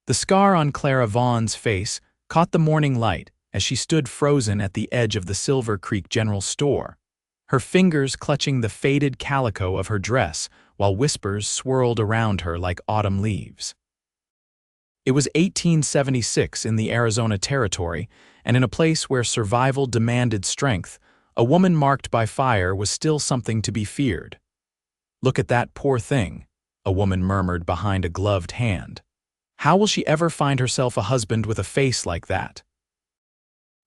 The scar on Clara Vaughn's face caught the morning light as she stood frozen at the edge of the Silver Creek General Store, her fingers clutching the faded calico of her dress while whispers swirled around her like autumn leaves. It was 1876 in the Arizona Territory, and in a place where survival demanded strength, a woman marked by fire was still something to be feared. "Look at that poor thing," a woman murmured behind a gloved hand. "How will she ever find herself a husband with a face like that?"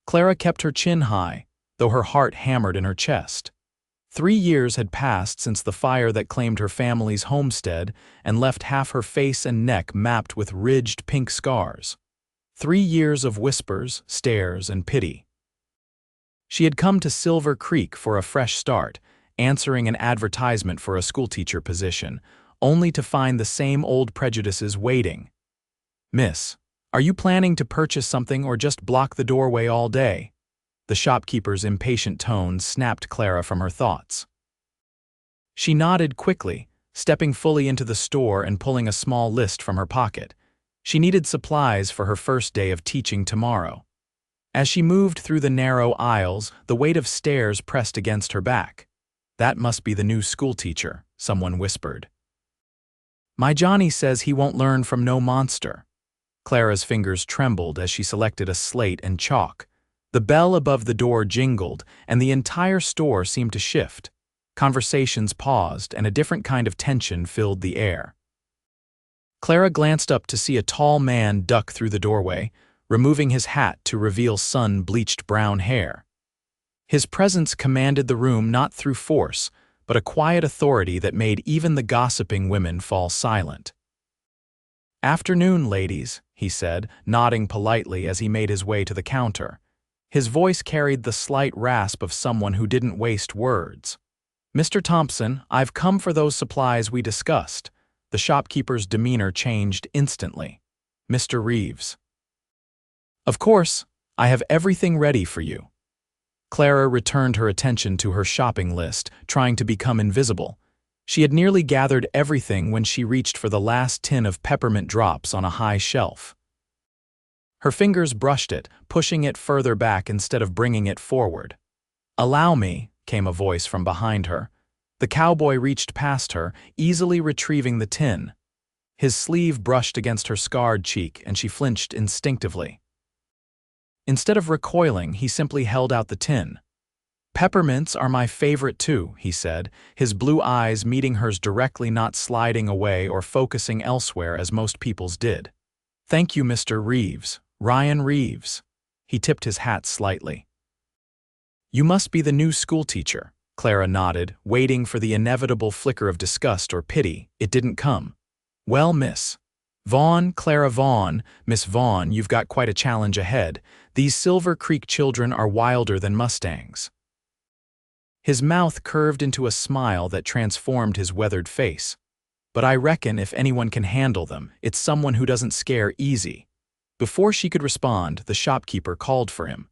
Clara kept her chin high, though her heart hammered in her chest. 3 years had passed since the fire that claimed her family's homestead and left half her face and neck mapped with ridged pink scars. 3 years of whispers, stares, and pity. She had come to Silver Creek for a fresh start, answering an advertisement for a schoolteacher position, only to find the same old prejudices waiting. "Miss, are you planning to purchase something or just block the doorway all day?" The shopkeeper's impatient tones snapped Clara from her thoughts. She nodded quickly, stepping fully into the store and pulling a small list from her pocket. She needed supplies for her first day of teaching tomorrow. As she moved through the narrow aisles, the weight of stairs pressed against her back. "That must be the new schoolteacher," someone whispered. "My Johnny says he won't learn from no monster." Clara's fingers trembled as she selected a slate and chalk. The bell above the door jingled, and the entire store seemed to shift. Conversations paused, and a different kind of tension filled the air. Clara glanced up to see a tall man duck through the doorway, removing his hat to reveal sun-bleached brown hair. His presence commanded the room not through force, but a quiet authority that made even the gossiping women fall silent. "Afternoon, ladies," he said, nodding politely as he made his way to the counter. His voice carried the slight rasp of someone who didn't waste words. "Mr. Thompson, I've come for those supplies we discussed." The shopkeeper's demeanor changed instantly. "Mr. Reeves." "Of course, I have everything ready for you." Clara returned her attention to her shopping list, trying to become invisible. She had nearly gathered everything when she reached for the last tin of peppermint drops on a high shelf. Her fingers brushed it, pushing it further back instead of bringing it forward. "Allow me," came a voice from behind her. The cowboy reached past her, easily retrieving the tin. His sleeve brushed against her scarred cheek, and she flinched instinctively. Instead of recoiling, he simply held out the tin. "Peppermints are my favorite too," he said, his blue eyes meeting hers directly, not sliding away or focusing elsewhere as most people's did. "Thank you, Mr. Reeves. Ryan Reeves." He tipped his hat slightly. "You must be the new schoolteacher." Clara nodded, waiting for the inevitable flicker of disgust or pity. It didn't come. "Well, Miss Vaughn, Clara Vaughn, Miss Vaughn, you've got quite a challenge ahead. These Silver Creek children are wilder than Mustangs." His mouth curved into a smile that transformed his weathered face. "But I reckon if anyone can handle them, it's someone who doesn't scare easy." Before she could respond, the shopkeeper called for him.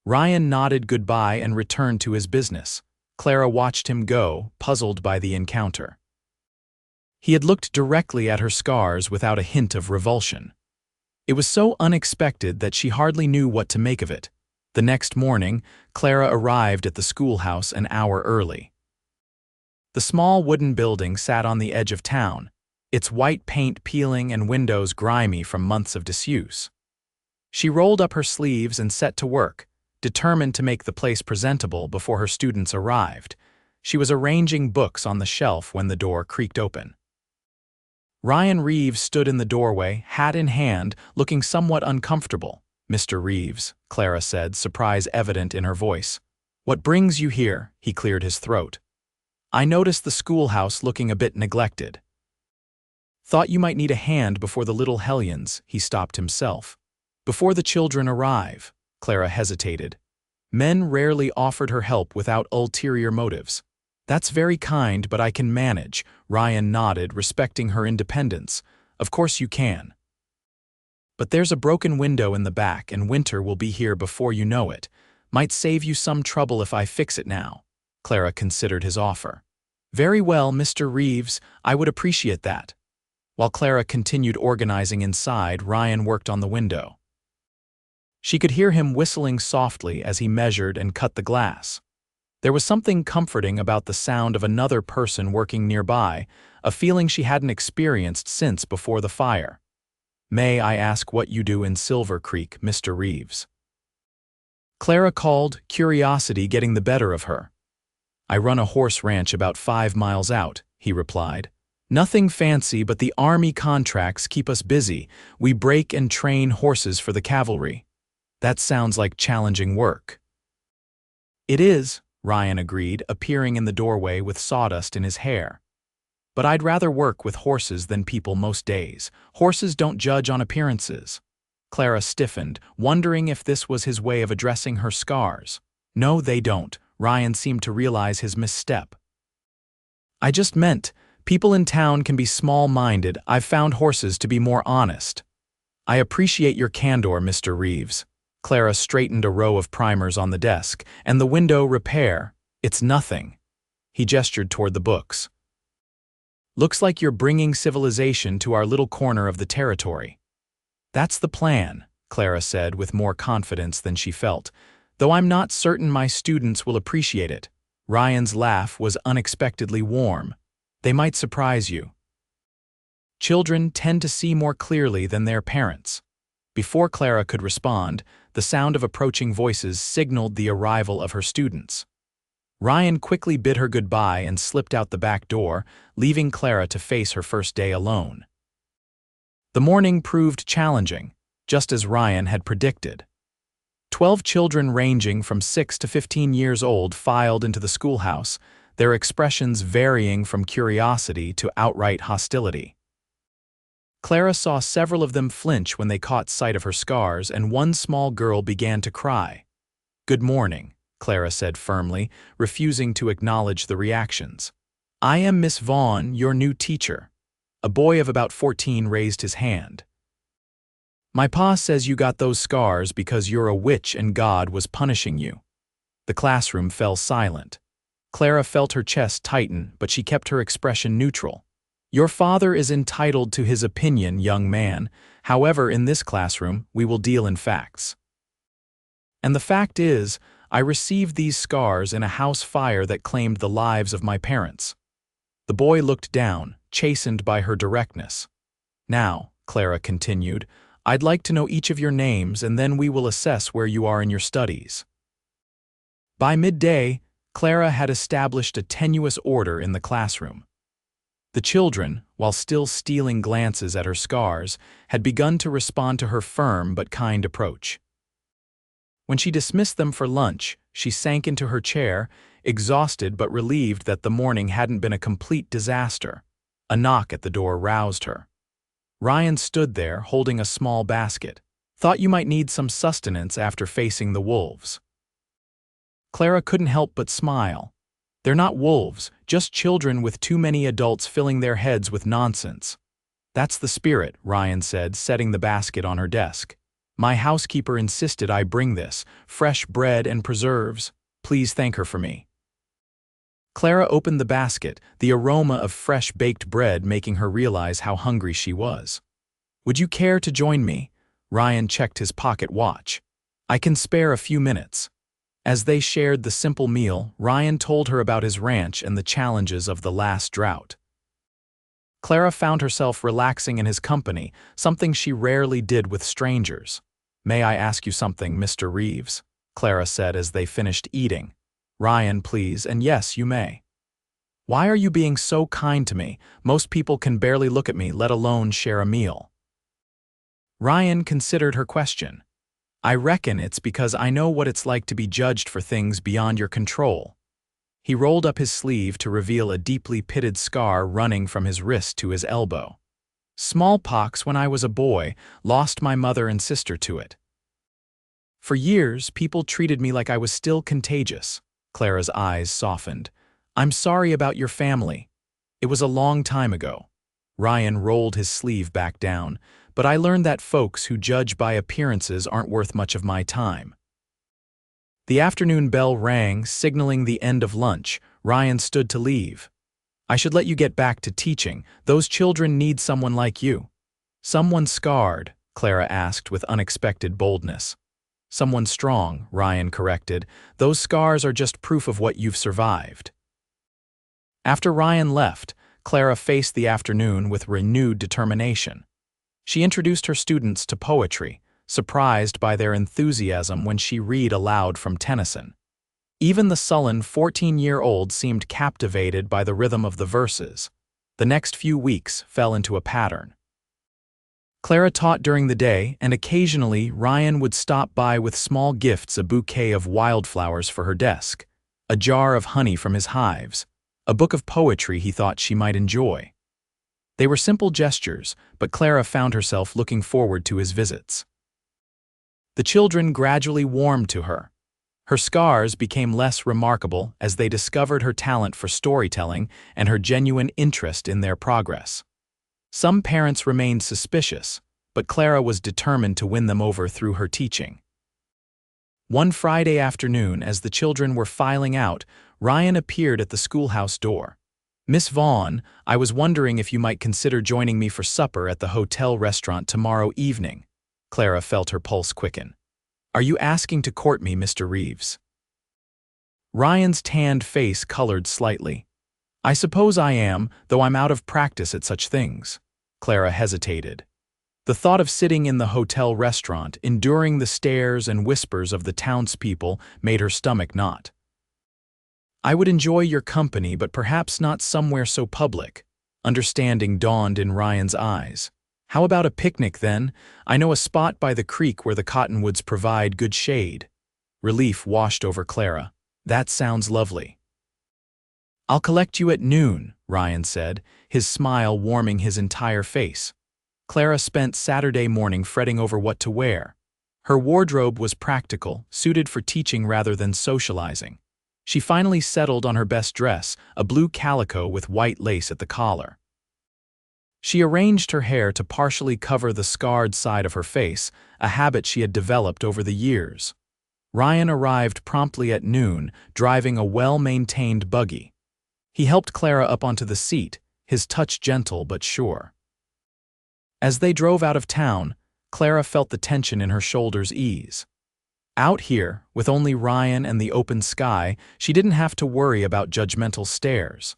Ryan nodded goodbye and returned to his business. Clara watched him go, puzzled by the encounter. He had looked directly at her scars without a hint of revulsion. It was so unexpected that she hardly knew what to make of it. The next morning, Clara arrived at the schoolhouse an hour early. The small wooden building sat on the edge of town, its white paint peeling and windows grimy from months of disuse. She rolled up her sleeves and set to work, determined to make the place presentable before her students arrived. She was arranging books on the shelf when the door creaked open. Ryan Reeves stood in the doorway, hat in hand, looking somewhat uncomfortable. "Mr. Reeves," Clara said, surprise evident in her voice. "What brings you here?" He cleared his throat. "I noticed the schoolhouse looking a bit neglected." "Thought you might need a hand before the little hellions," he stopped himself. "Before the children arrive." Clara hesitated. Men rarely offered her help without ulterior motives. "That's very kind, but I can manage." Ryan nodded, respecting her independence. "Of course you can. But there's a broken window in the back, and winter will be here before you know it. Might save you some trouble if I fix it now." Clara considered his offer. "Very well, Mr. Reeves, I would appreciate that." While Clara continued organizing inside, Ryan worked on the window. She could hear him whistling softly as he measured and cut the glass. There was something comforting about the sound of another person working nearby, a feeling she hadn't experienced since before the fire. "May I ask what you do in Silver Creek, Mr. Reeves?" Clara called, curiosity getting the better of her. "I run a horse ranch about 5 miles out," he replied. "Nothing fancy, but the army contracts keep us busy. We break and train horses for the cavalry." "That sounds like challenging work." "It is," Ryan agreed, appearing in the doorway with sawdust in his hair. "But I'd rather work with horses than people most days. Horses don't judge on appearances." Clara stiffened, wondering if this was his way of addressing her scars. "No, they don't." Ryan seemed to realize his misstep. "I just meant, people in town can be small-minded. I've found horses to be more honest." "I appreciate your candor, Mr. Reeves." Clara straightened a row of primers on the desk. "And the window repair. It's nothing." He gestured toward the books. "Looks like you're bringing civilization to our little corner of the territory." "That's the plan," Clara said with more confidence than she felt, "though I'm not certain my students will appreciate it." Ryan's laugh was unexpectedly warm. "They might surprise you." Children tend to see more clearly than their parents. Before Clara could respond, the sound of approaching voices signaled the arrival of her students. Ryan quickly bid her goodbye and slipped out the back door, leaving Clara to face her first day alone. The morning proved challenging, just as Ryan had predicted. 12 children ranging from 6 to 15 years old filed into the schoolhouse, their expressions varying from curiosity to outright hostility. Clara saw several of them flinch when they caught sight of her scars, and one small girl began to cry. "Good morning," Clara said firmly, refusing to acknowledge the reactions. "I am Miss Vaughn, your new teacher." A boy of about 14 raised his hand. "My pa says you got those scars because you're a witch and God was punishing you." The classroom fell silent. Clara felt her chest tighten, but she kept her expression neutral. "Your father is entitled to his opinion, young man. However, in this classroom, we will deal in facts. And the fact is, I received these scars in a house fire that claimed the lives of my parents." The boy looked down, chastened by her directness. "Now," Clara continued, "I'd like to know each of your names, and then we will assess where you are in your studies." By midday, Clara had established a tenuous order in the classroom. The children, while still stealing glances at her scars, had begun to respond to her firm but kind approach. When she dismissed them for lunch, she sank into her chair, exhausted but relieved that the morning hadn't been a complete disaster. A knock at the door roused her. Ryan stood there, holding a small basket. "Thought you might need some sustenance after facing the wolves." Clara couldn't help but smile. "They're not wolves, just children with too many adults filling their heads with nonsense." "That's the spirit," Ryan said, setting the basket on her desk. "My housekeeper insisted I bring this, fresh bread and preserves. Please thank her for me." Clara opened the basket, the aroma of fresh baked bread making her realize how hungry she was. "Would you care to join me?" Ryan checked his pocket watch. "I can spare a few minutes." As they shared the simple meal, Ryan told her about his ranch and the challenges of the last drought. Clara found herself relaxing in his company, something she rarely did with strangers. "May I ask you something, Mr. Reeves?" Clara said as they finished eating. "Ryan, please, and yes, you may." "Why are you being so kind to me? Most people can barely look at me, let alone share a meal." Ryan considered her question. "I reckon it's because I know what it's like to be judged for things beyond your control." He rolled up his sleeve to reveal a deeply pitted scar running from his wrist to his elbow. "Smallpox when I was a boy, lost my mother and sister to it. For years, people treated me like I was still contagious." Clara's eyes softened. "I'm sorry about your family. It was a long time ago." Ryan rolled his sleeve back down. "But I learned that folks who judge by appearances aren't worth much of my time." The afternoon bell rang, signaling the end of lunch. Ryan stood to leave. I should let you get back to teaching. Those children need someone like you." "Someone scarred," Clara asked with unexpected boldness. "Someone strong," Ryan corrected. "Those scars are just proof of what you've survived." After Ryan left, Clara faced the afternoon with renewed determination. She introduced her students to poetry, surprised by their enthusiasm when she read aloud from Tennyson. Even the sullen 14-year-old seemed captivated by the rhythm of the verses. The next few weeks fell into a pattern. Clara taught during the day, and occasionally Ryan would stop by with small gifts: a bouquet of wildflowers for her desk, a jar of honey from his hives, a book of poetry he thought she might enjoy. They were simple gestures, but Clara found herself looking forward to his visits. The children gradually warmed to her. Her scars became less remarkable as they discovered her talent for storytelling and her genuine interest in their progress. Some parents remained suspicious, but Clara was determined to win them over through her teaching. One Friday afternoon, as the children were filing out, Ryan appeared at the schoolhouse door. "Miss Vaughn, I was wondering if you might consider joining me for supper at the hotel restaurant tomorrow evening." Clara felt her pulse quicken. "Are you asking to court me, Mr. Reeves?" Ryan's tanned face colored slightly. "I suppose I am, though I'm out of practice at such things." Clara hesitated. The thought of sitting in the hotel restaurant, enduring the stares and whispers of the townspeople, made her stomach knot. "I would enjoy your company, but perhaps not somewhere so public." Understanding dawned in Ryan's eyes. "How about a picnic, then? I know a spot by the creek where the cottonwoods provide good shade." Relief washed over Clara. "That sounds lovely." "I'll collect you at noon," Ryan said, his smile warming his entire face. Clara spent Saturday morning fretting over what to wear. Her wardrobe was practical, suited for teaching rather than socializing. She finally settled on her best dress, a blue calico with white lace at the collar. She arranged her hair to partially cover the scarred side of her face, a habit she had developed over the years. Ryan arrived promptly at noon, driving a well-maintained buggy. He helped Clara up onto the seat, his touch gentle but sure. As they drove out of town, Clara felt the tension in her shoulders ease. Out here, with only Ryan and the open sky, she didn't have to worry about judgmental stares.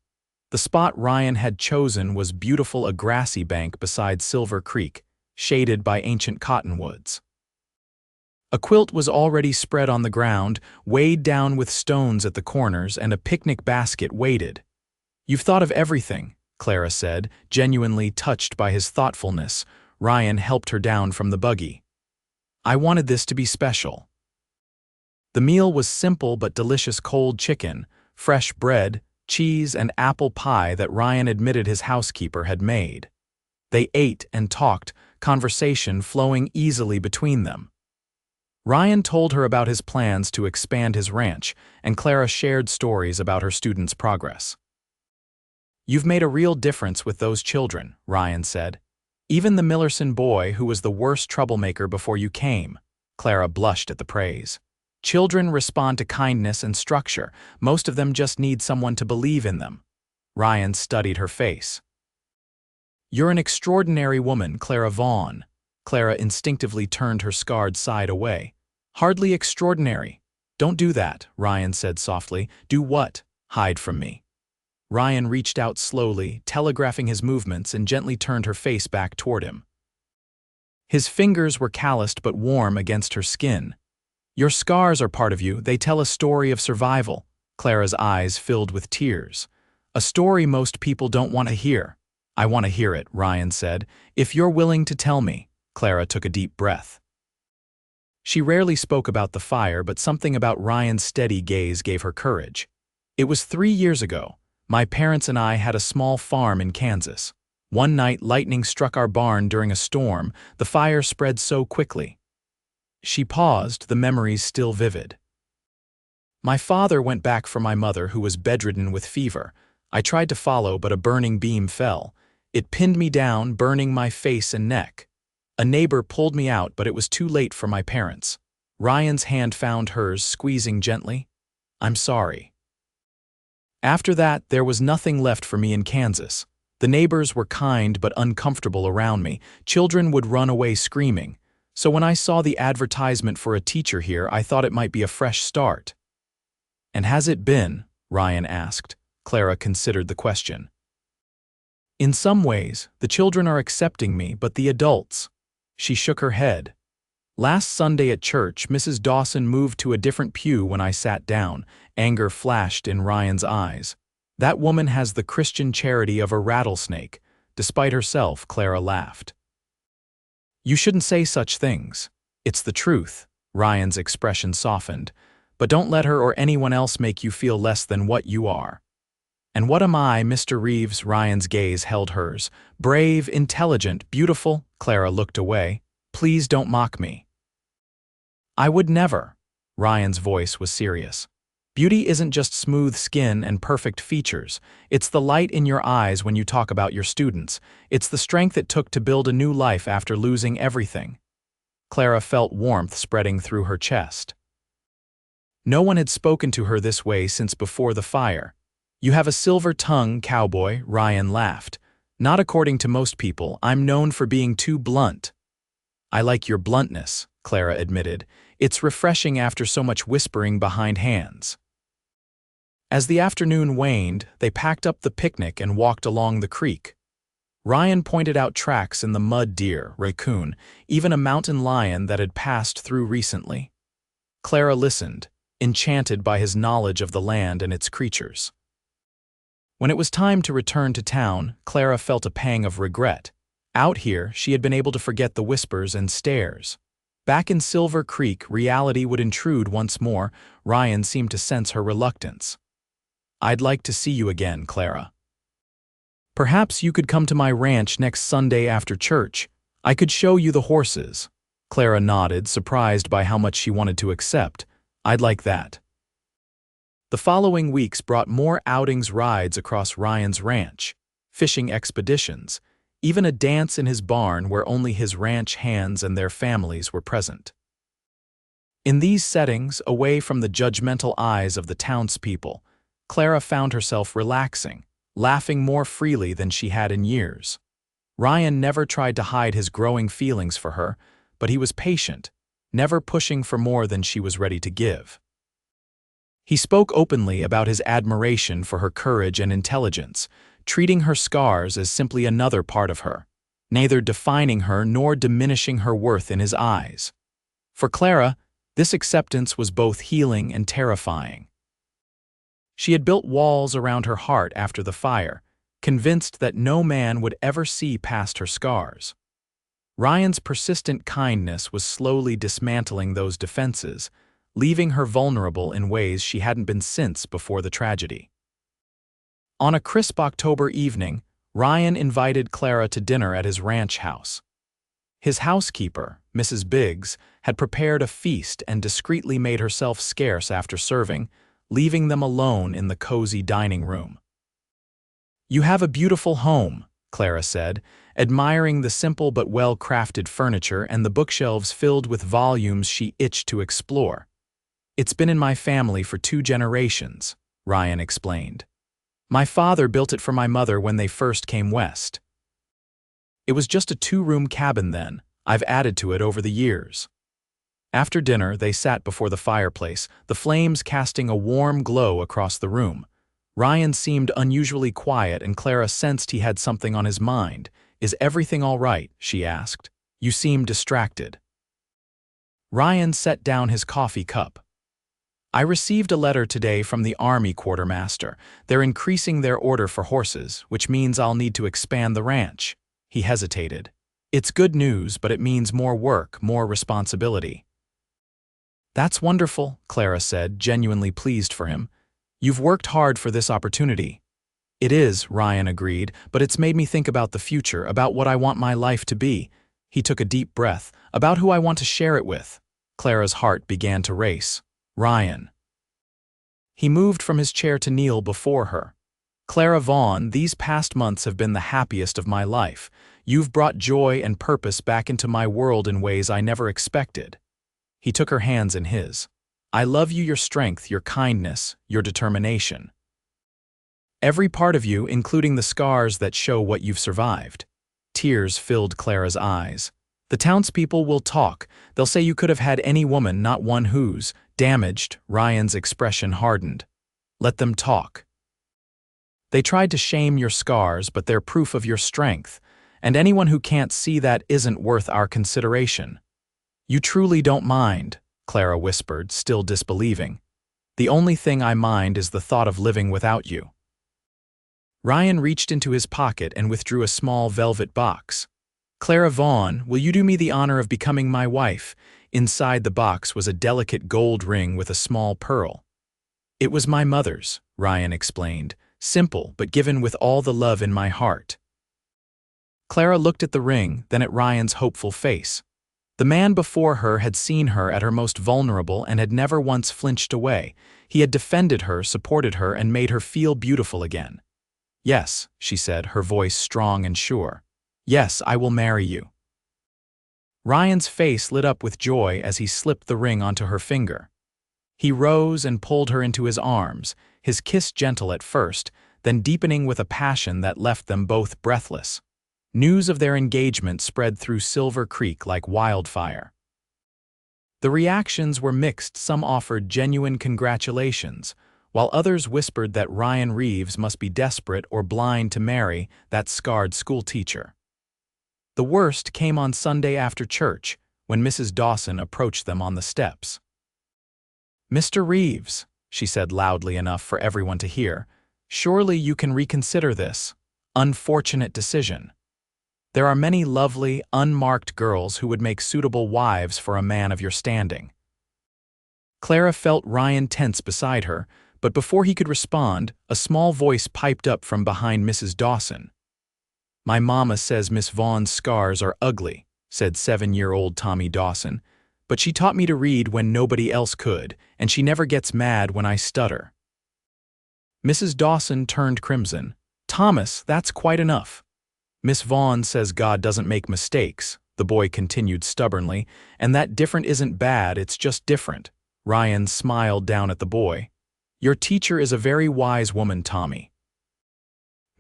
The spot Ryan had chosen was beautiful, a grassy bank beside Silver Creek, shaded by ancient cottonwoods. A quilt was already spread on the ground, weighed down with stones at the corners, and a picnic basket waited. "You've thought of everything," Clara said, genuinely touched by his thoughtfulness. Ryan helped her down from the buggy. "I wanted this to be special." The meal was simple but delicious: cold chicken, fresh bread, cheese, and apple pie that Ryan admitted his housekeeper had made. They ate and talked, conversation flowing easily between them. Ryan told her about his plans to expand his ranch, and Clara shared stories about her students' progress. "You've made a real difference with those children," Ryan said. "Even the Millerson boy, who was the worst troublemaker before you came." Clara blushed at the praise. "Children respond to kindness and structure. Most of them just need someone to believe in them." Ryan studied her face. "You're an extraordinary woman, Clara Vaughn." Clara instinctively turned her scarred side away. "Hardly extraordinary." "Don't do that," Ryan said softly. "Do what?" "Hide from me." Ryan reached out slowly, telegraphing his movements, and gently turned her face back toward him. His fingers were calloused but warm against her skin. "Your scars are part of you. They tell a story of survival." Clara's eyes filled with tears. "A story most people don't want to hear." "I want to hear it," Ryan said. "If you're willing to tell me." Clara took a deep breath. She rarely spoke about the fire, but something about Ryan's steady gaze gave her courage. "It was 3 years ago. My parents and I had a small farm in Kansas. One night, lightning struck our barn during a storm. The fire spread so quickly." She paused, the memories still vivid. "My father went back for my mother, who was bedridden with fever. I tried to follow, but a burning beam fell. It pinned me down, burning my face and neck. A neighbor pulled me out, but it was too late for my parents." Ryan's hand found hers, squeezing gently. "I'm sorry." After that, there was nothing left for me in Kansas. The neighbors were kind but uncomfortable around me. Children would run away screaming. So when I saw the advertisement for a teacher here, I thought it might be a fresh start. And has it been? Ryan asked. Clara considered the question. In some ways, the children are accepting me, but the adults. She shook her head. Last Sunday at church, Mrs. Dawson moved to a different pew when I sat down. Anger flashed in Ryan's eyes. That woman has the Christian charity of a rattlesnake. Despite herself, Clara laughed. You shouldn't say such things. It's the truth. Ryan's expression softened. But don't let her or anyone else make you feel less than what you are. And what am I, Mr. Reeves? Ryan's gaze held hers. Brave, intelligent, beautiful. Clara looked away. Please don't mock me. I would never. Ryan's voice was serious. Beauty isn't just smooth skin and perfect features. It's the light in your eyes when you talk about your students. It's the strength it took to build a new life after losing everything. Clara felt warmth spreading through her chest. No one had spoken to her this way since before the fire. You have a silver tongue, Cowboy, Ryan laughed. Not according to most people. I'm known for being too blunt. I like your bluntness, Clara admitted. It's refreshing after so much whispering behind hands. As the afternoon waned, they packed up the picnic and walked along the creek. Ryan pointed out tracks in the mud, deer, raccoon, even a mountain lion that had passed through recently. Clara listened, enchanted by his knowledge of the land and its creatures. When it was time to return to town, Clara felt a pang of regret. Out here, she had been able to forget the whispers and stares. Back in Silver Creek, reality would intrude once more. Ryan seemed to sense her reluctance. I'd like to see you again, Clara. Perhaps you could come to my ranch next Sunday after church. I could show you the horses. Clara nodded, surprised by how much she wanted to accept. I'd like that. The following weeks brought more outings, rides across Ryan's ranch, fishing expeditions, even a dance in his barn where only his ranch hands and their families were present. In these settings, away from the judgmental eyes of the townspeople, Clara found herself relaxing, laughing more freely than she had in years. Ryan never tried to hide his growing feelings for her, but he was patient, never pushing for more than she was ready to give. He spoke openly about his admiration for her courage and intelligence, treating her scars as simply another part of her, neither defining her nor diminishing her worth in his eyes. For Clara, this acceptance was both healing and terrifying. She had built walls around her heart after the fire, convinced that no man would ever see past her scars. Ryan's persistent kindness was slowly dismantling those defenses, leaving her vulnerable in ways she hadn't been since before the tragedy. On a crisp October evening, Ryan invited Clara to dinner at his ranch house. His housekeeper, Mrs. Biggs, had prepared a feast and discreetly made herself scarce after serving, leaving them alone in the cozy dining room. You have a beautiful home, Clara said, admiring the simple but well-crafted furniture and the bookshelves filled with volumes she itched to explore. It's been in my family for 2 generations, Ryan explained. My father built it for my mother when they first came west. It was just a 2-room cabin then. I've added to it over the years. After dinner, they sat before the fireplace, the flames casting a warm glow across the room. Ryan seemed unusually quiet, and Clara sensed he had something on his mind. Is everything all right? She asked. You seem distracted. Ryan set down his coffee cup. I received a letter today from the Army quartermaster. They're increasing their order for horses, which means I'll need to expand the ranch. He hesitated. It's good news, but it means more work, more responsibility. That's wonderful, Clara said, genuinely pleased for him. You've worked hard for this opportunity. It is, Ryan agreed, but it's made me think about the future, about what I want my life to be. He took a deep breath, about who I want to share it with. Clara's heart began to race. Ryan. He moved from his chair to kneel before her. Clara Vaughn, these past months have been the happiest of my life. You've brought joy and purpose back into my world in ways I never expected. He took her hands in his. I love you, your strength, your kindness, your determination. Every part of you, including the scars that show what you've survived. Tears filled Clara's eyes. The townspeople will talk. They'll say you could have had any woman, not one who's damaged. Ryan's expression hardened. Let them talk. They tried to shame your scars, but they're proof of your strength, and anyone who can't see that isn't worth our consideration. You truly don't mind, Clara whispered, still disbelieving. The only thing I mind is the thought of living without you. Ryan reached into his pocket and withdrew a small velvet box. Clara Vaughn, will you do me the honor of becoming my wife? Inside the box was a delicate gold ring with a small pearl. It was my mother's, Ryan explained, simple but given with all the love in my heart. Clara looked at the ring, then at Ryan's hopeful face. The man before her had seen her at her most vulnerable and had never once flinched away. He had defended her, supported her, and made her feel beautiful again. Yes, she said, her voice strong and sure. Yes, I will marry you. Ryan's face lit up with joy as he slipped the ring onto her finger. He rose and pulled her into his arms, his kiss gentle at first, then deepening with a passion that left them both breathless. News of their engagement spread through Silver Creek like wildfire. The reactions were mixed. Some offered genuine congratulations, while others whispered that Ryan Reeves must be desperate or blind to marry that scarred schoolteacher. The worst came on Sunday after church, when Mrs. Dawson approached them on the steps. "Mr. Reeves," she said loudly enough for everyone to hear, "surely you can reconsider this unfortunate decision. There are many lovely, unmarked girls who would make suitable wives for a man of your standing." Clara felt Ryan tense beside her, but before he could respond, a small voice piped up from behind Mrs. Dawson. "My mama says Miss Vaughn's scars are ugly," said 7-year-old Tommy Dawson, "but she taught me to read when nobody else could, and she never gets mad when I stutter." Mrs. Dawson turned crimson. "Thomas, that's quite enough." "Miss Vaughn says God doesn't make mistakes," the boy continued stubbornly, "and that different isn't bad, it's just different." Ryan smiled down at the boy. "Your teacher is a very wise woman, Tommy."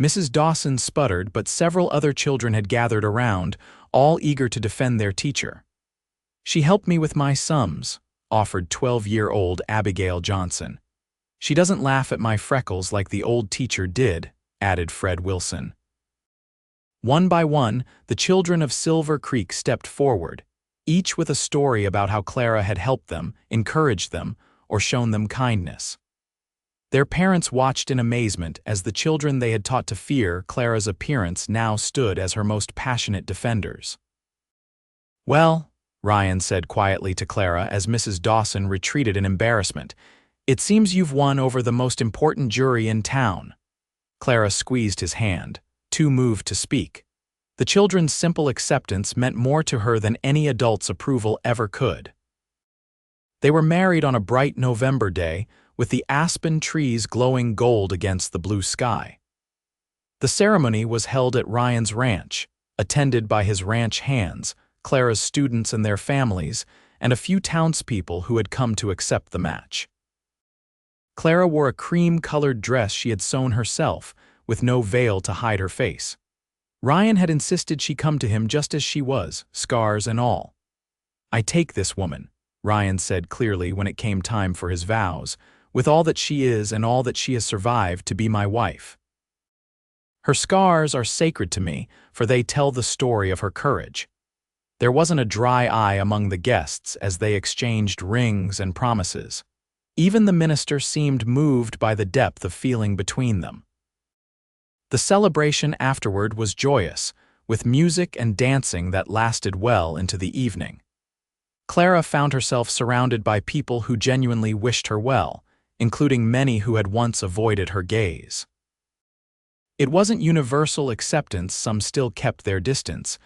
Mrs. Dawson sputtered, but several other children had gathered around, all eager to defend their teacher. "She helped me with my sums," offered 12-year-old Abigail Johnson. "She doesn't laugh at my freckles like the old teacher did," added Fred Wilson. One by one, the children of Silver Creek stepped forward, each with a story about how Clara had helped them, encouraged them, or shown them kindness. Their parents watched in amazement as the children they had taught to fear Clara's appearance now stood as her most passionate defenders. "Well," Ryan said quietly to Clara as Mrs. Dawson retreated in embarrassment, "it seems you've won over the most important jury in town." Clara squeezed his hand, too moved to speak. The children's simple acceptance meant more to her than any adult's approval ever could. They were married on a bright November day, with the aspen trees glowing gold against the blue sky. The ceremony was held at Ryan's ranch, attended by his ranch hands, Clara's students and their families, and a few townspeople who had come to accept the match. Clara wore a cream-colored dress she had sewn herself, with no veil to hide her face. Ryan had insisted she come to him just as she was, scars and all. "I take this woman," Ryan said clearly when it came time for his vows, "with all that she is and all that she has survived, to be my wife. Her scars are sacred to me, for they tell the story of her courage." There wasn't a dry eye among the guests as they exchanged rings and promises. Even the minister seemed moved by the depth of feeling between them. The celebration afterward was joyous, with music and dancing that lasted well into the evening. Clara found herself surrounded by people who genuinely wished her well, including many who had once avoided her gaze. It wasn't universal acceptance, some still kept their distance,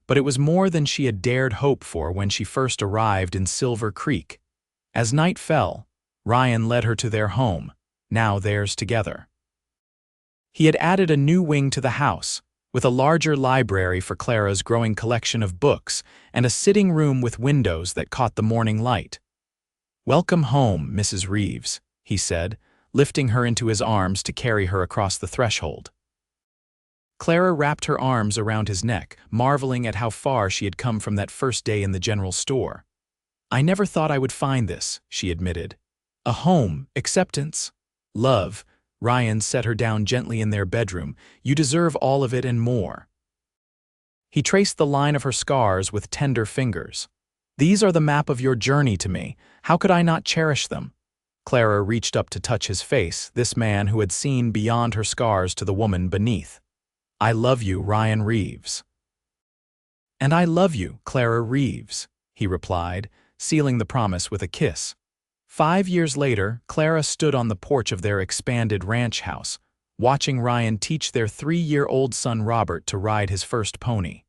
but it was more than she had dared hope for when she first arrived in Silver Creek. As night fell, Ryan led her to their home, now theirs together. He had added a new wing to the house, with a larger library for Clara's growing collection of books and a sitting room with windows that caught the morning light. "Welcome home, Mrs. Reeves," he said, lifting her into his arms to carry her across the threshold. Clara wrapped her arms around his neck, marveling at how far she had come from that first day in the general store. "I never thought I would find this," she admitted. "A home, acceptance, love." Ryan set her down gently in their bedroom. "You deserve all of it and more." He traced the line of her scars with tender fingers. "These are the map of your journey to me. How could I not cherish them?" Clara reached up to touch his face, this man who had seen beyond her scars to the woman beneath. "I love you, Ryan Reeves." "And I love you, Clara Reeves," he replied, sealing the promise with a kiss. 5 years later, Clara stood on the porch of their expanded ranch house, watching Ryan teach their 3-year-old son Robert to ride his first pony.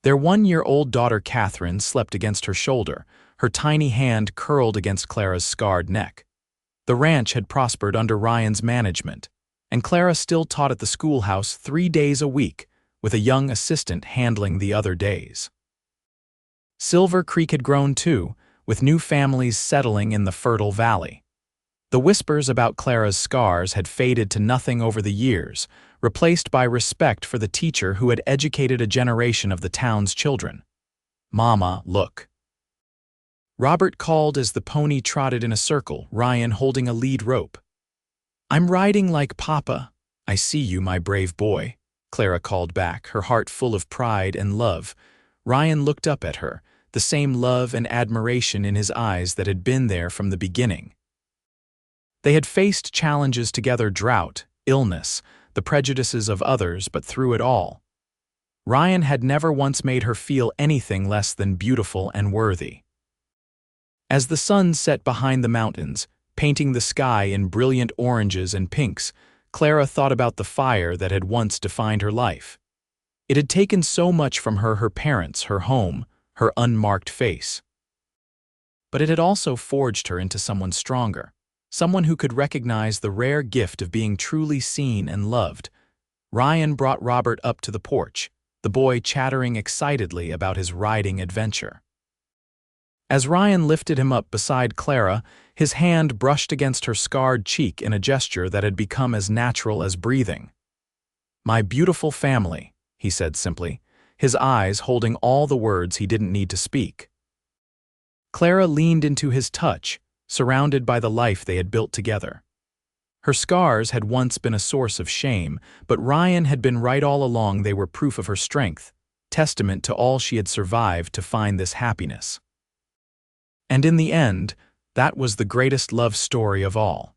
Their 1-year-old daughter Catherine slept against her shoulder, her tiny hand curled against Clara's scarred neck. The ranch had prospered under Ryan's management, and Clara still taught at the schoolhouse 3 days a week, with a young assistant handling the other days. Silver Creek had grown too, with new families settling in the fertile valley. The whispers about Clara's scars had faded to nothing over the years, replaced by respect for the teacher who had educated a generation of the town's children. "Mama, look." Robert called as the pony trotted in a circle, Ryan holding a lead rope. "I'm riding like Papa." "I see you, my brave boy," Clara called back, her heart full of pride and love. Ryan looked up at her, the same love and admiration in his eyes that had been there from the beginning. They had faced challenges together: drought, illness, the prejudices of others, but through it all, Ryan had never once made her feel anything less than beautiful and worthy. As the sun set behind the mountains, painting the sky in brilliant oranges and pinks, Clara thought about the fire that had once defined her life. It had taken so much from her: her parents, her home, her unmarked face. But it had also forged her into someone stronger, someone who could recognize the rare gift of being truly seen and loved. Ryan brought Robert up to the porch, the boy chattering excitedly about his riding adventure. As Ryan lifted him up beside Clara, his hand brushed against her scarred cheek in a gesture that had become as natural as breathing. "My beautiful family," he said simply, his eyes holding all the words he didn't need to speak. Clara leaned into his touch, surrounded by the life they had built together. Her scars had once been a source of shame, but Ryan had been right all along. They were proof of her strength, testament to all she had survived to find this happiness. And in the end, that was the greatest love story of all.